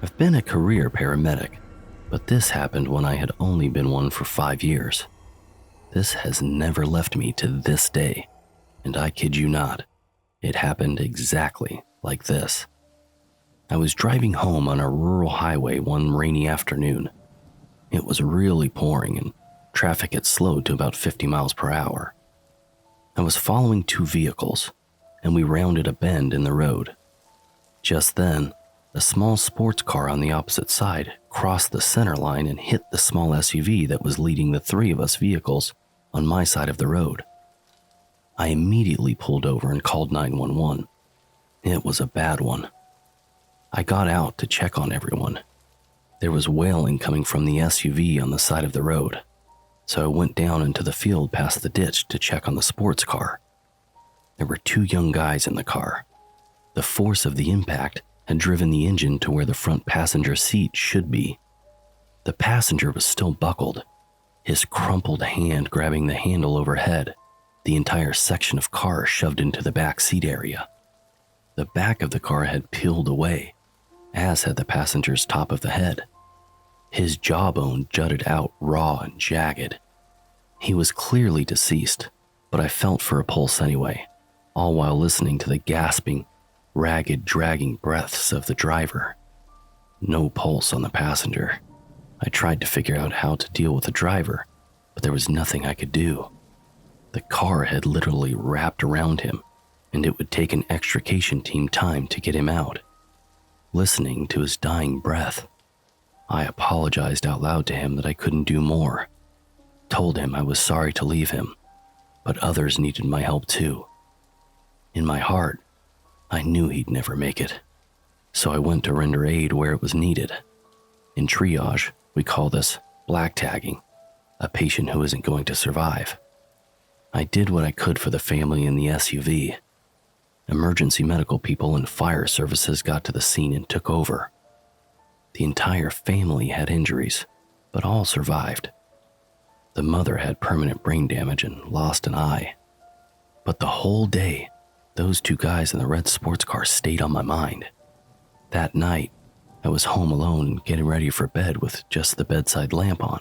I've been a career paramedic, but this happened when I had only been one for 5 years. This has never left me to this day, and I kid you not, it happened exactly like this. I was driving home on a rural highway one rainy afternoon. It was really pouring and traffic had slowed to about 50 miles per hour. I was following 2 vehicles, and we rounded a bend in the road. Just then, a small sports car on the opposite side crossed the center line and hit the small SUV that was leading the 3 of us vehicles on my side of the road. I immediately pulled over and called 911. It was a bad one. I got out to check on everyone. There was wailing coming from the SUV on the side of the road, so I went down into the field past the ditch to check on the sports car. There were 2 young guys in the car. The force of the impact had driven the engine to where the front passenger seat should be. The passenger was still buckled, his crumpled hand grabbing the handle overhead, the entire section of car shoved into the back seat area. The back of the car had peeled away, as had the passenger's top of the head. His jawbone jutted out raw and jagged. He was clearly deceased, but I felt for a pulse anyway, all while listening to the gasping, ragged, dragging breaths of the driver. No pulse on the passenger. I tried to figure out how to deal with the driver, but there was nothing I could do. The car had literally wrapped around him, and it would take an extrication team time to get him out. Listening to his dying breath, I apologized out loud to him that I couldn't do more. Told him I was sorry to leave him, but others needed my help too. In my heart, I knew he'd never make it, so I went to render aid where it was needed. In triage, we call this black tagging, a patient who isn't going to survive. I did what I could for the family in the SUV. Emergency medical people and fire services got to the scene and took over. The entire family had injuries, but all survived. The mother had permanent brain damage and lost an eye. But the whole day, those 2 guys in the red sports car stayed on my mind. That night, I was home alone and getting ready for bed with just the bedside lamp on,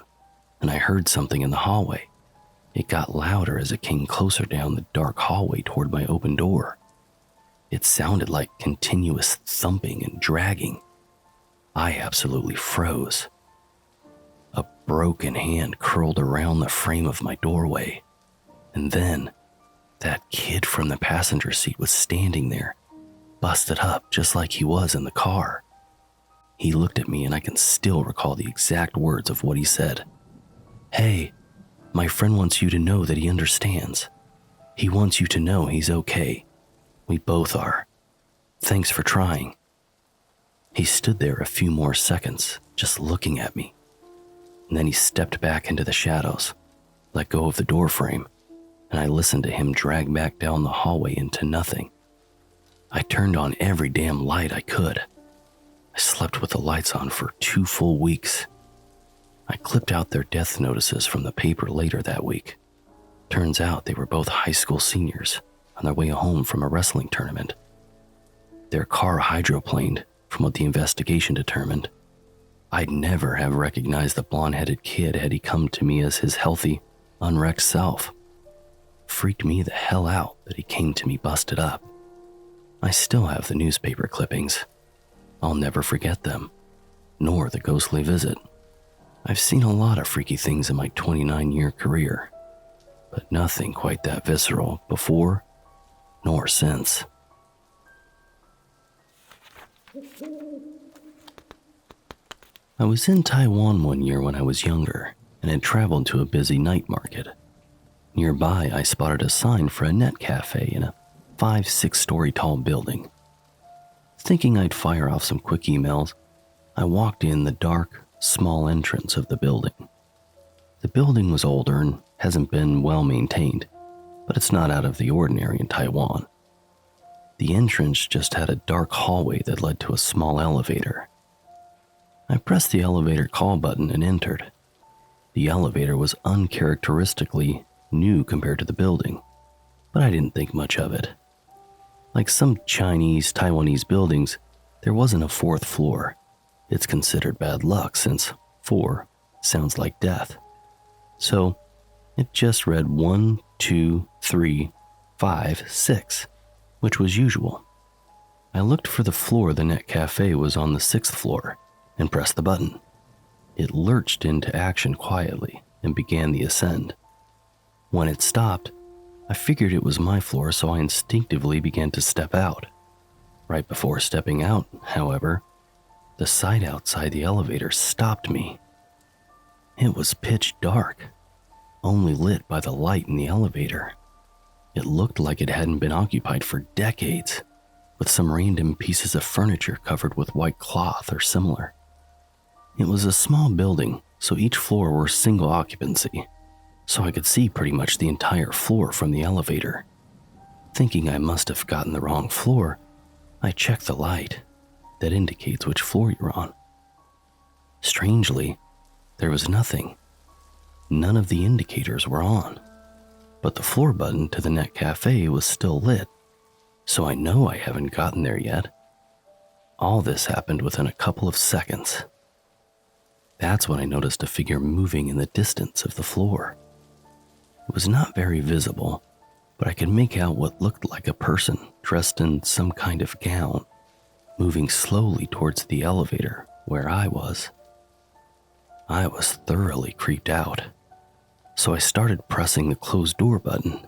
and I heard something in the hallway. It got louder as it came closer down the dark hallway toward my open door. It sounded like continuous thumping and dragging. I absolutely froze. A broken hand curled around the frame of my doorway, and then that kid from the passenger seat was standing there, busted up just like he was in the car. He looked at me and I can still recall the exact words of what he said. "Hey, my friend wants you to know that he understands. He wants you to know he's okay. We both are. Thanks for trying." He stood there a few more seconds, just looking at me. And then he stepped back into the shadows, let go of the door frame, and I listened to him drag back down the hallway into nothing. I turned on every damn light I could. I slept with the lights on for 2 full weeks. I clipped out their death notices from the paper later that week. Turns out they were both high school seniors on their way home from a wrestling tournament. Their car hydroplaned, from what the investigation determined. I'd never have recognized the blonde-headed kid had he come to me as his healthy, unwrecked self. Freaked me the hell out that he came to me busted up. I still have the newspaper clippings. I'll never forget them, nor the ghostly visit. I've seen a lot of freaky things in my 29-year career, but nothing quite that visceral before nor since. I was in Taiwan one year when I was younger and had traveled to a busy night market. Nearby, I spotted a sign for a net cafe in a 5-6-story tall building. Thinking I'd fire off some quick emails, I walked in the dark, small entrance of the building. The building was older and hasn't been well maintained, but it's not out of the ordinary in Taiwan. The entrance just had a dark hallway that led to a small elevator. I pressed the elevator call button and entered. The elevator was uncharacteristically new compared to the building, but I didn't think much of it. Like some Chinese, Taiwanese buildings, there wasn't a 4th floor. It's considered bad luck since 4 sounds like death. So it just read 1, 2, 3, 5, 6, which was usual. I looked for the floor the net cafe was on the 6th floor and pressed the button. It lurched into action quietly and began the ascent. When it stopped, I figured it was my floor, so I instinctively began to step out. Right before stepping out, however, the sight outside the elevator stopped me. It was pitch dark, only lit by the light in the elevator. It looked like it hadn't been occupied for decades, with some random pieces of furniture covered with white cloth or similar. It was a small building, so each floor were single occupancy, so I could see pretty much the entire floor from the elevator. Thinking I must have gotten the wrong floor, I checked the light that indicates which floor you're on. Strangely, there was nothing. None of the indicators were on, but the floor button to the net cafe was still lit, so I know I haven't gotten there yet. All this happened within a couple of seconds. That's when I noticed a figure moving in the distance of the floor. It was not very visible, but I could make out what looked like a person dressed in some kind of gown, moving slowly towards the elevator where I was. I was thoroughly creeped out, so I started pressing the closed door button.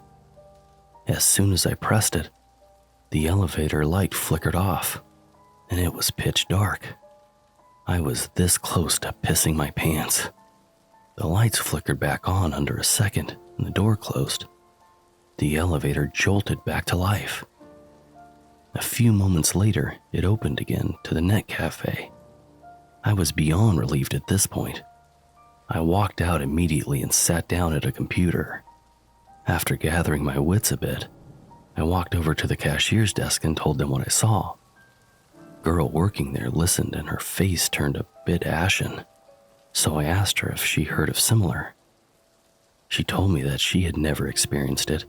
As soon as I pressed it, the elevator light flickered off, and it was pitch dark. I was this close to pissing my pants. The lights flickered back on under a second, and the door closed. The elevator jolted back to life. A few moments later, it opened again to the net cafe. I was beyond relieved at this point. I walked out immediately and sat down at a computer. After gathering my wits a bit, I walked over to the cashier's desk and told them what I saw. Girl working there listened and her face turned a bit ashen, so I asked her if she heard of similar. She told me that she had never experienced it,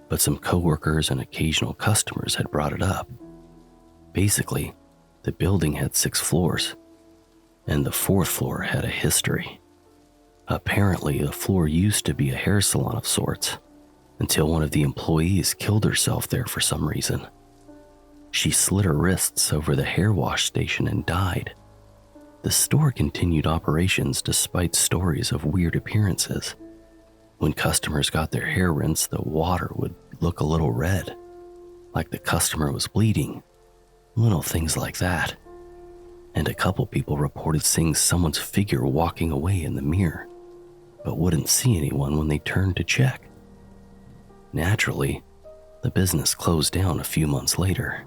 but some coworkers and occasional customers had brought it up. Basically, the building had 6 floors, and the 4th floor had a history. Apparently, the floor used to be a hair salon of sorts, until one of the employees killed herself there for some reason. She slit her wrists over the hair wash station and died. The store continued operations despite stories of weird appearances. When customers got their hair rinsed, the water would look a little red, like the customer was bleeding. Little things like that. And a couple people reported seeing someone's figure walking away in the mirror, but wouldn't see anyone when they turned to check. Naturally, the business closed down a few months later.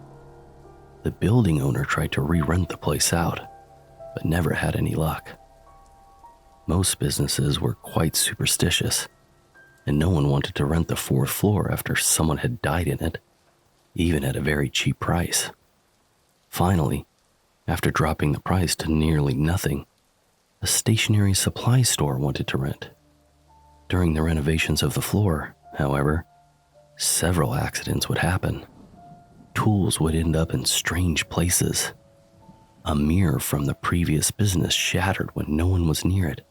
The building owner tried to re-rent the place out, but never had any luck. Most businesses were quite superstitious, and no one wanted to rent the 4th floor after someone had died in it, even at a very cheap price. Finally, after dropping the price to nearly nothing, a stationery supply store wanted to rent. During the renovations of the floor, however, several accidents would happen. Tools would end up in strange places. A mirror from the previous business shattered when no one was near it.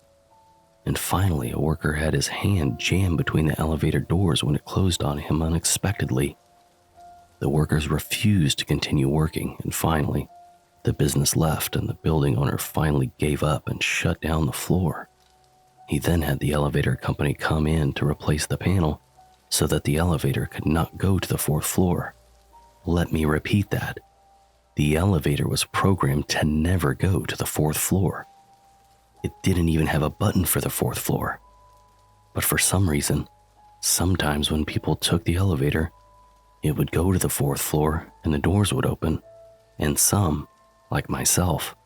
And finally, a worker had his hand jammed between the elevator doors when it closed on him unexpectedly. The workers refused to continue working, and finally, the business left and the building owner finally gave up and shut down the floor. He then had the elevator company come in to replace the panel so that the elevator could not go to the 4th floor. Let me repeat that. The elevator was programmed to never go to the 4th floor. It didn't even have a button for the 4th floor. But for some reason, sometimes when people took the elevator, it would go to the 4th floor and the doors would open, and some, like myself,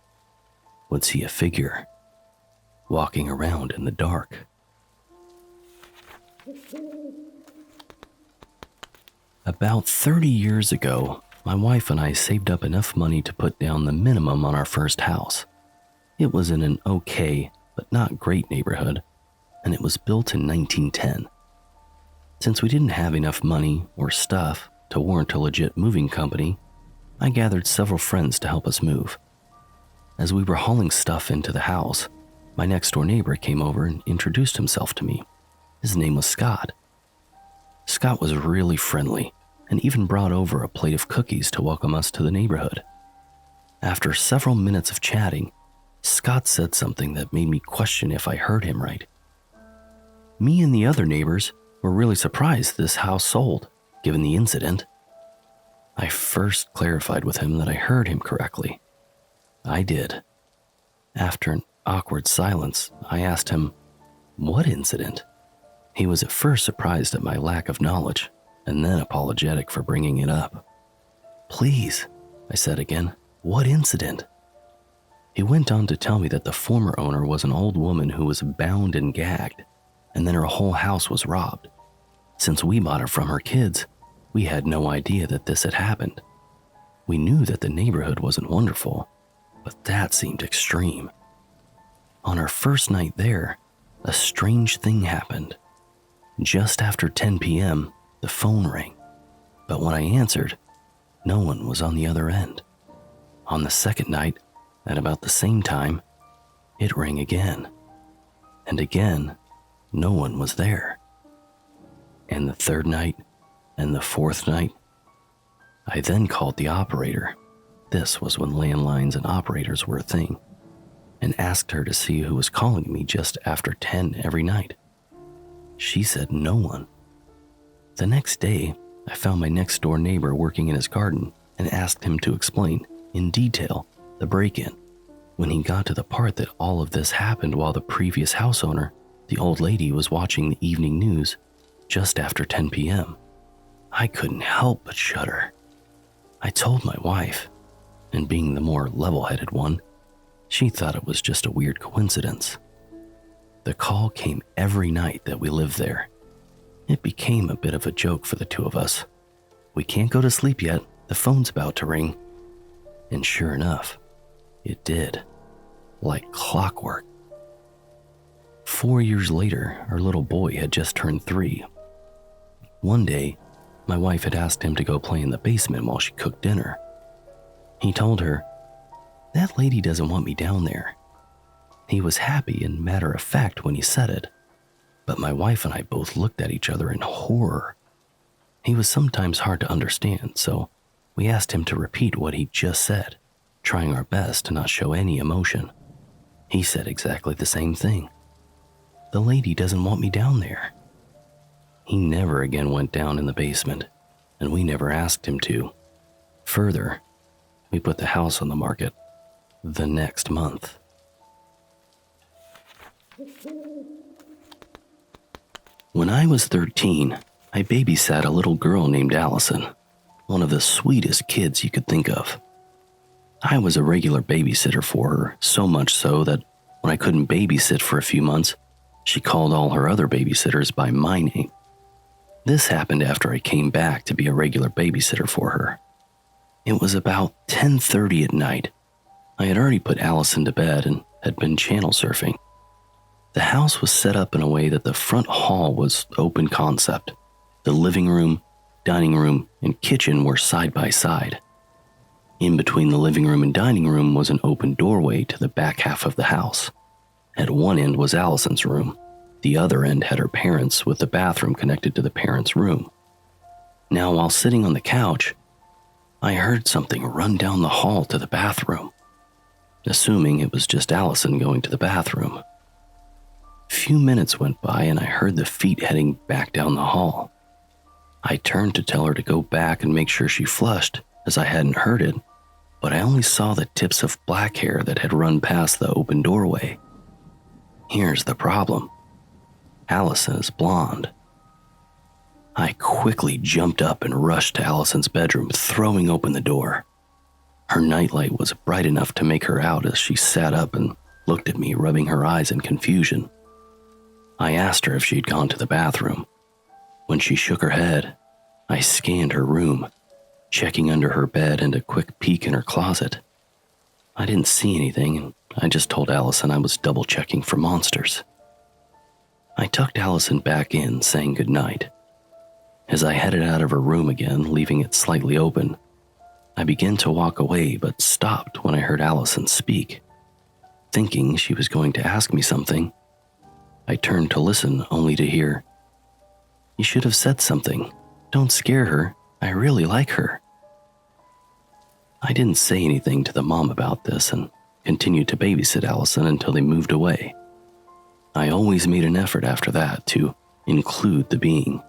would see a figure walking around in the dark. About 30 years ago, my wife and I saved up enough money to put down the minimum on our first house. It was in an okay, but not great neighborhood, and it was built in 1910. Since we didn't have enough money or stuff to warrant a legit moving company, I gathered several friends to help us move. As we were hauling stuff into the house, my next-door neighbor came over and introduced himself to me. His name was Scott. Scott was really friendly and even brought over a plate of cookies to welcome us to the neighborhood. After several minutes of chatting, Scott said something that made me question if I heard him right. Me and the other neighbors were really surprised this house sold, given the incident. I first clarified with him that I heard him correctly. I did. After an awkward silence, I asked him, "What incident?" He was at first surprised at my lack of knowledge, and then apologetic for bringing it up. "Please," I said again, "what incident?" He went on to tell me that the former owner was an old woman who was bound and gagged, and then her whole house was robbed. Since we bought it from her kids, we had no idea that this had happened. We knew that the neighborhood wasn't wonderful, but that seemed extreme. On our first night there, a strange thing happened. Just after 10 p.m., the phone rang, but when I answered, no one was on the other end. On the second night, at about the same time, it rang again. And again, no one was there. And the third night, and the fourth night. I then called the operator. This was when landlines and operators were a thing, and asked her to see who was calling me just after 10 every night. She said no one. The next day, I found my next door neighbor working in his garden and asked him to explain, in detail, the break-in. When he got to the part that all of this happened while the previous house owner, the old lady, was watching the evening news just after 10 p.m., I couldn't help but shudder. I told my wife, and being the more level-headed one, she thought it was just a weird coincidence. The call came every night that we lived there. It became a bit of a joke for the two of us. "We can't go to sleep yet, the phone's about to ring." And sure enough, it did, like clockwork. 4 years later, our little boy had just turned 3. One day, my wife had asked him to go play in the basement while she cooked dinner. He told her, "That lady doesn't want me down there." He was happy and matter-of-fact when he said it, but my wife and I both looked at each other in horror. He was sometimes hard to understand, so we asked him to repeat what he just said, trying our best to not show any emotion. He said exactly the same thing. "The lady doesn't want me down there." He never again went down in the basement, and we never asked him to. Further, we put the house on the market the next month. When I was 13, I babysat a little girl named Allison, one of the sweetest kids you could think of. I was a regular babysitter for her, so much so that when I couldn't babysit for a few months, she called all her other babysitters by my name. This happened after I came back to be a regular babysitter for her. It was about 10:30 at night. I had already put Allison to bed and had been channel surfing. The house was set up in a way that the front hall was open concept. The living room, dining room, and kitchen were side by side. In between the living room and dining room was an open doorway to the back half of the house. At one end was Allison's room. The other end had her parents', with the bathroom connected to the parents' room. Now, while sitting on the couch, I heard something run down the hall to the bathroom, assuming it was just Allison going to the bathroom. Few minutes went by and I heard the feet heading back down the hall. I turned to tell her to go back and make sure she flushed, as I hadn't heard it, but I only saw the tips of black hair that had run past the open doorway. Here's the problem. Allison is blonde. I quickly jumped up and rushed to Allison's bedroom, throwing open the door. Her nightlight was bright enough to make her out as she sat up and looked at me, rubbing her eyes in confusion. I asked her if she'd gone to the bathroom. When she shook her head, I scanned her room, checking under her bed and a quick peek in her closet. I didn't see anything, and I just told Allison I was double-checking for monsters. I tucked Allison back in, saying goodnight. As I headed out of her room again, leaving it slightly open, I began to walk away but stopped when I heard Allison speak. thinking she was going to ask me something. I turned to listen only to hear, "You should have said something. Don't scare her. I really like her." I didn't say anything to the mom about this and continued to babysit Allison until they moved away. I always made an effort after that to include the being.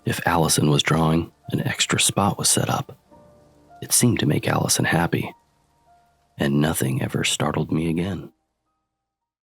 If Allison was drawing, an extra spot was set up. It seemed to make Allison happy, and nothing ever startled me again.